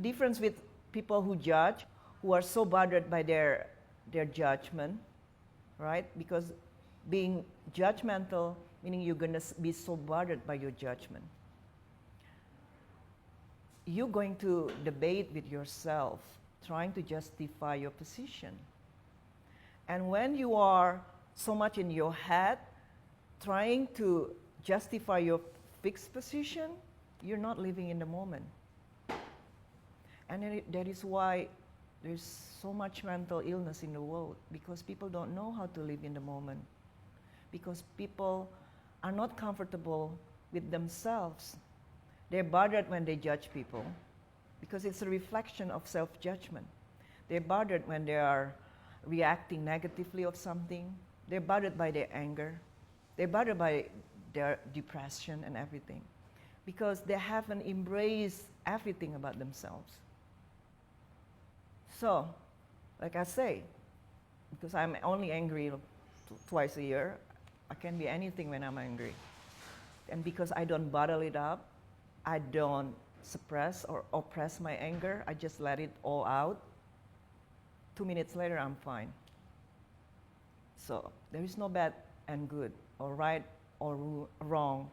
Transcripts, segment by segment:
difference with people who judge, who are so bothered by their judgment, right? Because being judgmental, meaning you're going to be so bothered by your judgment. You're going to debate with yourself, trying to justify your position. And when you are so much in your head, trying to justify your fixed position, you're not living in the moment. And that is why there's so much mental illness in the world, because people don't know how to live in the moment. Because people are not comfortable with themselves. They're bothered when they judge people, because it's a reflection of self-judgment. They're bothered when they are reacting negatively of something. They're bothered by their anger. They're bothered by their depression and everything, because they haven't embraced everything about themselves. So, like I say, because I'm only angry twice a year, I can be anything when I'm angry. And because I don't bottle it up, I don't suppress or oppress my anger, I just let it all out. 2 minutes later, I'm fine. So there is no bad and good, or right or wrong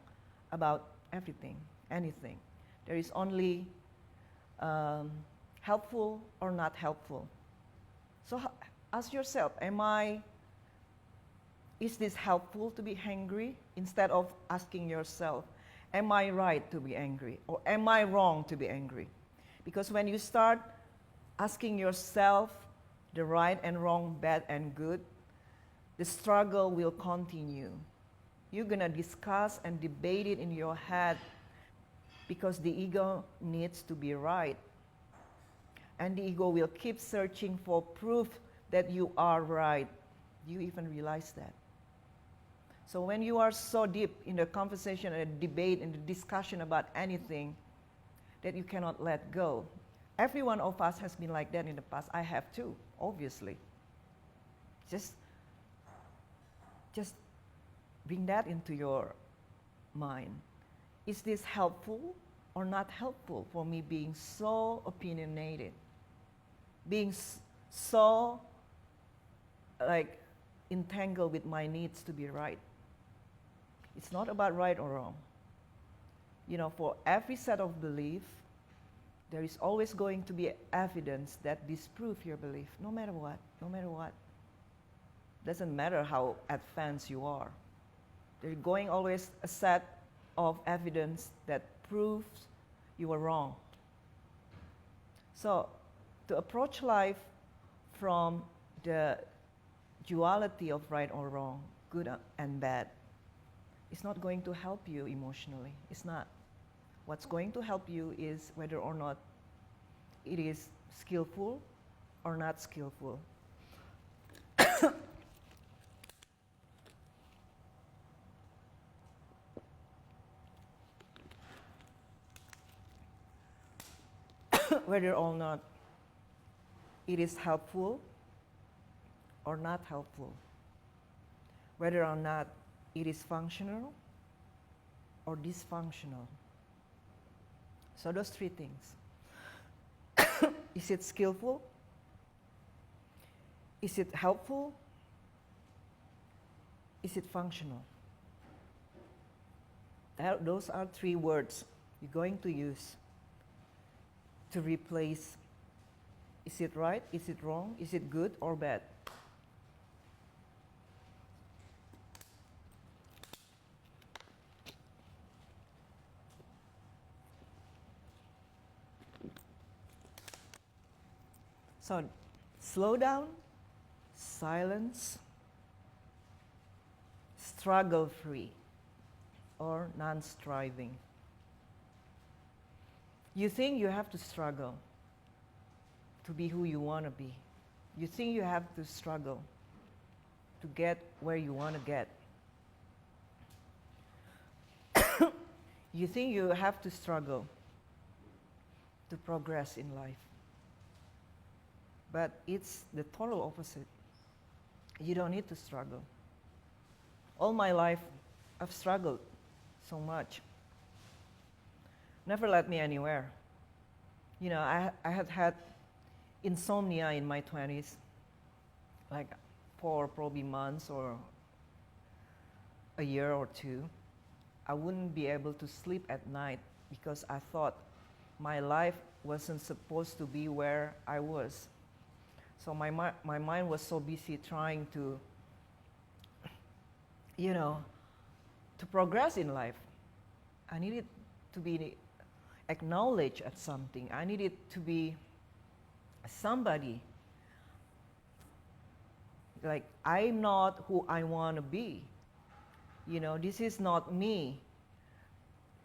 about everything, anything. There is only helpful or not helpful. So ask yourself, is this helpful to be angry? Instead of asking yourself, am I right to be angry? Or am I wrong to be angry? Because when you start asking yourself the right and wrong, bad and good, the struggle will continue. You're going to discuss and debate it in your head, because the ego needs to be right. And the ego will keep searching for proof that you are right. Do you even realize that? So when you are so deep in the conversation and the debate and the discussion about anything that you cannot let go, every one of us has been like that in the past. I have too, obviously. Just bring that into your mind. Is this helpful or not helpful for me being so opinionated? Being so entangled with my needs to be right. It's not about right or wrong. For every set of belief, there is always going to be evidence that disproves your belief, no matter what. Doesn't matter how advanced you are. There's going always a set of evidence that proves you are wrong. So, to approach life from the duality of right or wrong, good and bad, it's not going to help you emotionally. It's not. What's going to help you is whether or not it is skillful or not skillful. Whether or not it is helpful or not helpful. Whether or not it is functional or dysfunctional. So those three things. Is it skillful? Is it helpful? Is it functional? Those are three words you're going to use to replace, is it right, is it wrong, is it good or bad? So, slow down, silence, struggle-free, or non-striving. You think you have to struggle to be who you want to be. You think you have to struggle to get where you want to get. You think you have to struggle to progress in life. But it's the total opposite. You don't need to struggle. All my life, I've struggled so much. Never led me anywhere. You know, I had had insomnia in my 20s, like for probably months or a year or two. I wouldn't be able to sleep at night because I thought my life wasn't supposed to be where I was. So my mind was so busy trying to, you know, to progress in life. I needed to be acknowledged at something. I needed to be somebody. Like, I'm not who I want to be. You know, this is not me.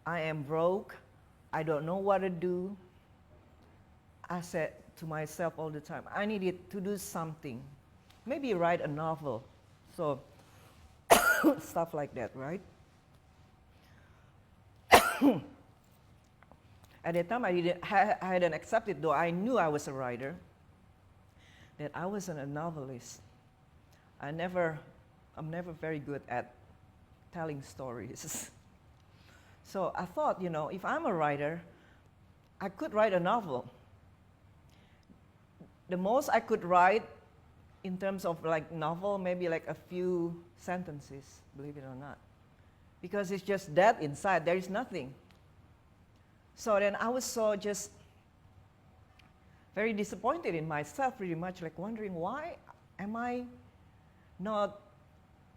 I am broke. I don't know what to do. I said to myself all the time, I needed to do something. Maybe write a novel. So, stuff like that, right? At that time, I hadn't accepted, though I knew I was a writer, that I wasn't a novelist. I'm never very good at telling stories. So I thought, you know, if I'm a writer, I could write a novel. The most I could write in terms of like novel, maybe like a few sentences, believe it or not. Because it's just that inside, there is nothing. So then I was so just very disappointed in myself, pretty much like wondering, why am I not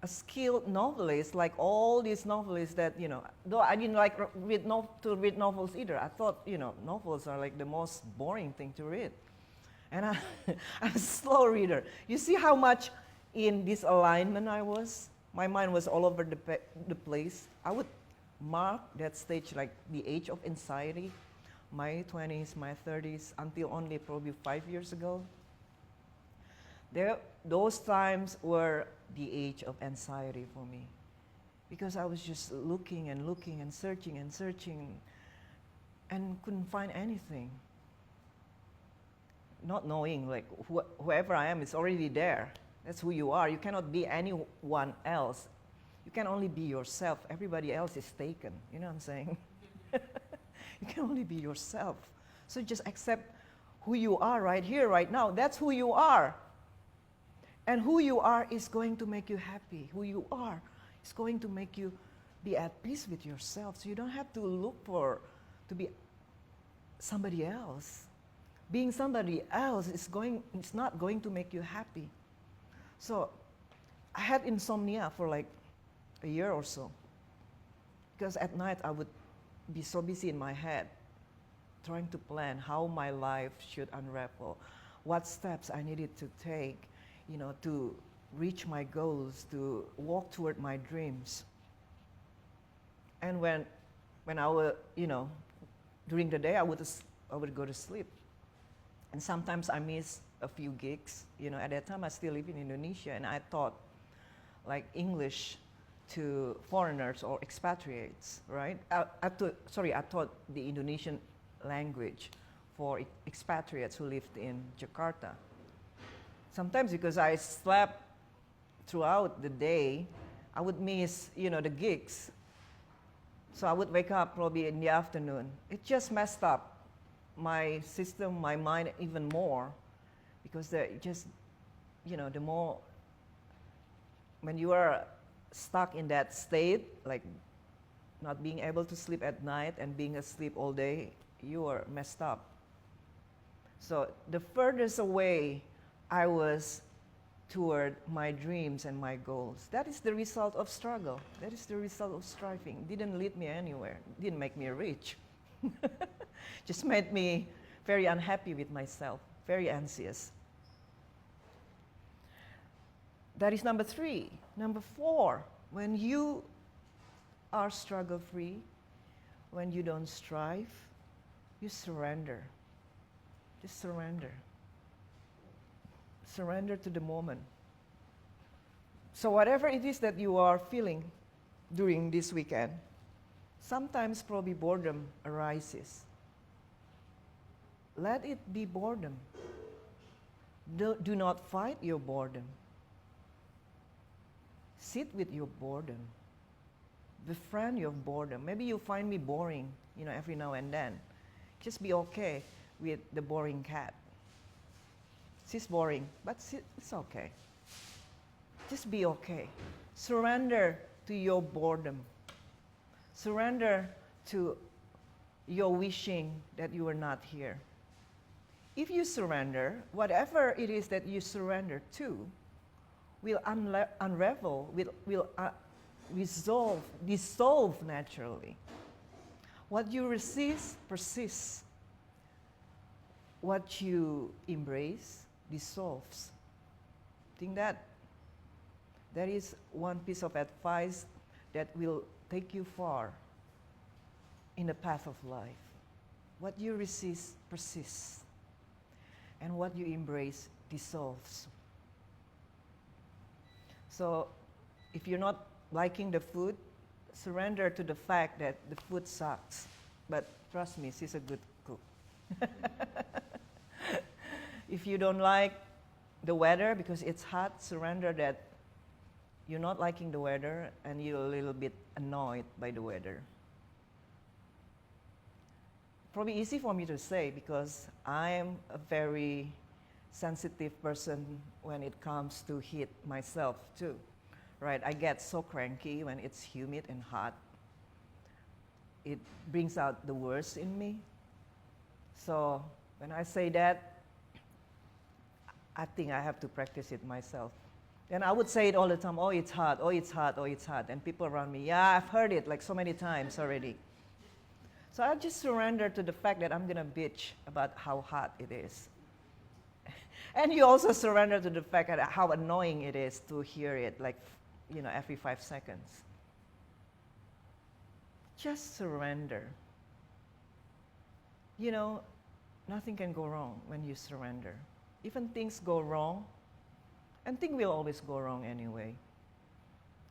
a skilled novelist like all these novelists that, you know, though I didn't like to read novels either. I thought, you know, novels are like the most boring thing to read. And I'm a slow reader. You see how much in disalignment I was? My mind was all over the place. I would mark that stage like the age of anxiety, my 20s, my 30s, until only probably 5 years ago. Those times were the age of anxiety for me, because I was just looking and looking and searching and couldn't find anything. Not knowing like whoever I am is already there. That's who you are. You cannot be anyone else. You can only be yourself. Everybody else is taken. You know what I'm saying? You can only be yourself. So just accept who you are right here, right now. That's who you are. And who you are is going to make you happy. Who you are is going to make you be at peace with yourself. So you don't have to look to be somebody else. Being somebody else is not going to make you happy. So I had insomnia for like a year or so, because at night I would be so busy in my head trying to plan how my life should unravel, what steps I needed to take, you know, to reach my goals, to walk toward my dreams. And when I would, you know, during the day I would go to sleep. And sometimes I miss a few gigs. You know, at that time I still live in Indonesia, and I taught like English to foreigners or expatriates, right? I taught the Indonesian language for expatriates who lived in Jakarta. Sometimes because I slept throughout the day, I would miss, you know, the gigs. So I would wake up probably in the afternoon. It just messed up my system, my mind even more, because the more, when you are stuck in that state, like not being able to sleep at night and being asleep all day, you are messed up. So the furthest away I was toward my dreams and my goals, that is the result of struggle. That is the result of striving. It didn't lead me anywhere. It didn't make me rich. Just made me very unhappy with myself, very anxious. That is number 3. Number 4, when you are struggle-free, when you don't strive, you surrender. Just surrender. Surrender to the moment. So whatever it is that you are feeling during this weekend, sometimes probably boredom arises. Let it be boredom. Do not fight your boredom. Sit with your boredom. Befriend your boredom. Maybe you find me boring, you know, every now and then. Just be okay. with the boring cat. She's boring, but it's okay. Just be okay. Surrender to your boredom. Surrender to your wishing that you were not here. If you surrender, whatever it is that you surrender to will unravel, will dissolve naturally. What you resist persists. What you embrace dissolves. Think that is one piece of advice that will take you far in the path of life. What you resist persists, and what you embrace dissolves. So if you're not liking the food, surrender to the fact that the food sucks. But trust me, she's a good cook. If you don't like the weather because it's hot, surrender that you're not liking the weather and you're a little bit annoyed by the weather. Probably easy for me to say because I'm a very sensitive person when it comes to heat myself too, right? I get so cranky when it's humid and hot. It brings out the worst in me. So when I say that, I think I have to practice it myself. And I would say it all the time, oh, it's hot, oh, it's hot, oh, it's hot. And people around me, yeah, I've heard it like so many times already. So I just surrender to the fact that I'm going to bitch about how hot it is. And you also surrender to the fact that how annoying it is to hear it like, every 5 seconds. Just surrender. Nothing can go wrong when you surrender. Even things go wrong, and things will always go wrong anyway,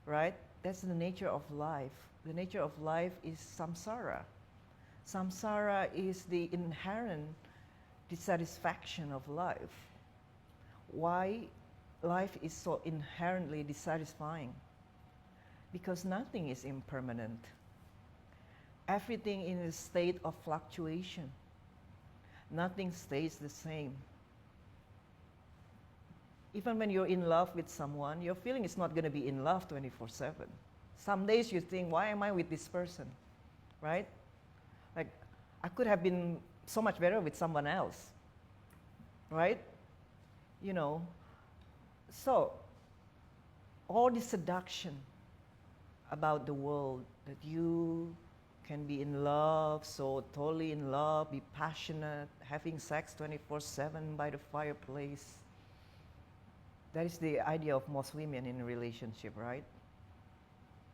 right? That's the nature of life. The nature of life is samsara. Samsara is the inherent dissatisfaction of life. Why life is so inherently dissatisfying? Because nothing is impermanent. Everything in a state of fluctuation. Nothing stays the same. Even when you're in love with someone, your feeling is not going to be in love 24/7. Some days you think, why am I with this person? Right? Like, I could have been so much better with someone else. Right? So, all this seduction about the world, that you can be in love, so totally in love, be passionate, having sex 24/7 by the fireplace. That is the idea of most women in a relationship, right?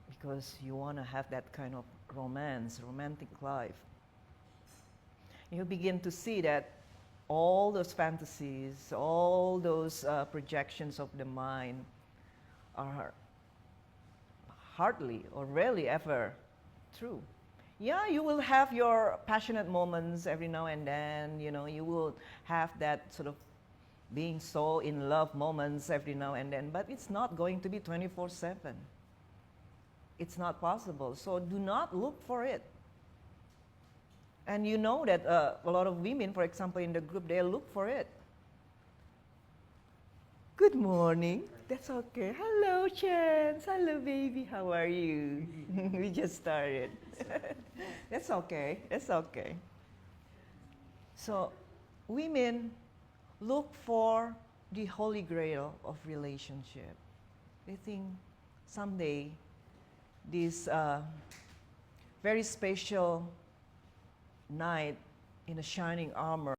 Because you want to have that kind of romantic life. You begin to see that all those fantasies, all those projections of the mind are hardly or rarely ever true. Yeah, you will have your passionate moments every now and then, you will have that sort of being so in love moments every now and then, but it's not going to be 24/7. It's not possible, so do not look for it. And you know that a lot of women, for example, in the group, they look for it. Good morning. That's okay. Hello, Chance. Hello, baby. How are you? We just started. That's okay. That's okay. So, women look for the holy grail of relationship. They think someday this very special knight in a shining armor